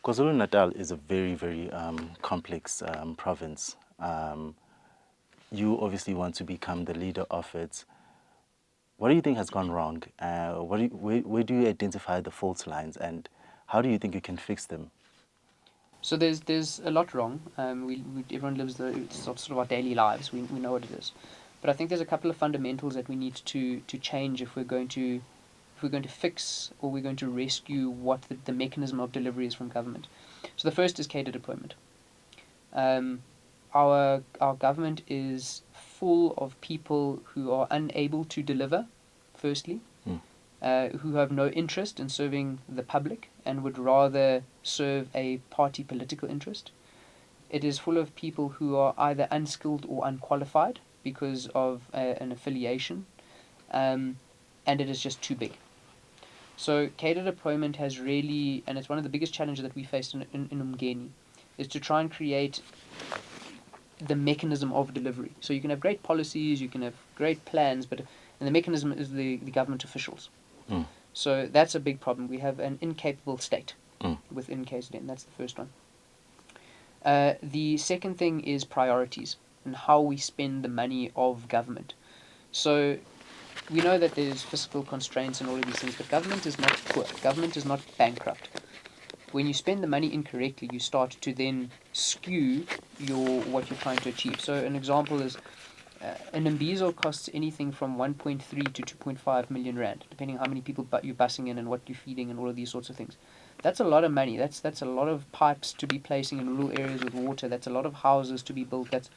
KwaZulu-Natal is a very, very complex province. You obviously want to become the leader of it. What do you think has gone wrong? Where do you identify the fault lines, and how do you think you can fix them? So there's a lot wrong. Everyone lives sort of our daily lives. We know what it is, but I think there's a couple of fundamentals that we need to change if we're going to fix or we're going to rescue what the mechanism of delivery is from government. So the first is cadre deployment. Our government is full of people who are unable to deliver, firstly, who have no interest in serving the public and would rather serve a party political interest. It is full of people who are either unskilled or unqualified because of an affiliation, and it is just too big. So cadre deployment has really, and it's one of the biggest challenges that we faced in Umngeni, is to try and create the mechanism of delivery. So you can have great policies, you can have great plans, and the mechanism is the government officials. So that's a big problem. We have an incapable state within KZN. That's the first one. The second thing is priorities and how we spend the money of government. So we know that there's fiscal constraints and all of these things, but government is not poor. Government is not bankrupt. When you spend the money incorrectly, you start to then skew what you're trying to achieve. So an example is an Imbizo costs anything from 1.3 to 2.5 million rand, depending on how many people you're busing in and what you're feeding and all of these sorts of things. That's a lot of money. That's a lot of pipes to be placing in rural areas with water. That's a lot of houses to be built. That's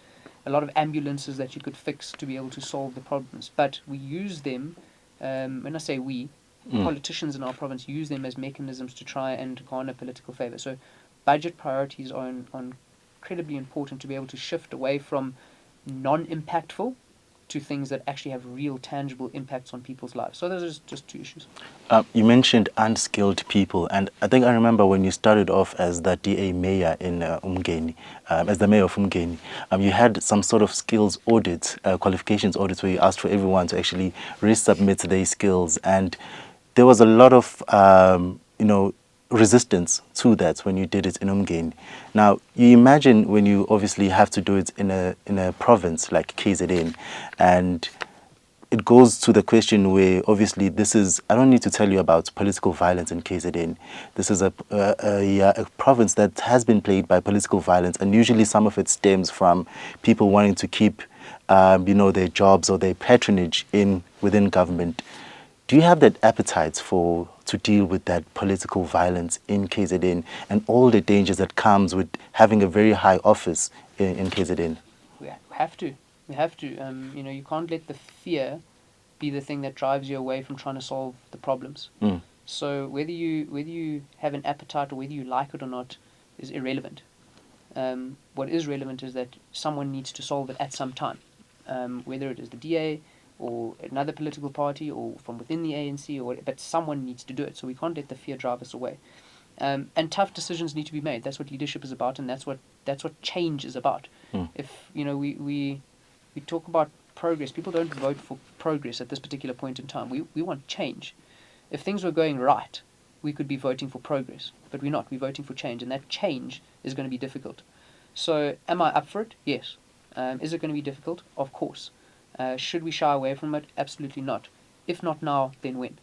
a lot of ambulances that you could fix to be able to solve the problems. But we use them, when I say we, politicians in our province use them as mechanisms to try and garner political favour. So budget priorities are incredibly important to be able to shift away from non-impactful to things that actually have real tangible impacts on people's lives. So those are just two issues. You mentioned unskilled people, and I think I remember when you started off as the DA mayor in Umngeni, as the mayor of Umngeni, you had some sort of skills audit, qualifications audit, where you asked for everyone to actually resubmit their skills, and there was a lot of resistance to that when you did it in Umngeni. Now, you imagine when you obviously have to do it in a province like KZN, and it goes to the question where obviously this is, I don't need to tell you about political violence in KZN. This is a province that has been plagued by political violence, and usually some of it stems from people wanting to keep their jobs or their patronage within government. Do you have that appetite to deal with that political violence in KZN and all the dangers that comes with having a very high office in KZN? We have to. We have to. You can't let the fear be the thing that drives you away from trying to solve the problems. So whether you have an appetite or whether you like it or not is irrelevant. What is relevant is that someone needs to solve it at some time, whether it is the DA or another political party or from within the ANC, but someone needs to do it. So we can't let the fear drive us away. And tough decisions need to be made. That's what leadership is about, and that's what change is about. If we talk about progress, people don't vote for progress at this particular point in time. We want change. If things were going right, we could be voting for progress, but we're not. We're voting for change, and that change is going to be difficult. So, am I up for it? Yes. Is it going to be difficult? Of course. Should we shy away from it? Absolutely not. If not now, then when?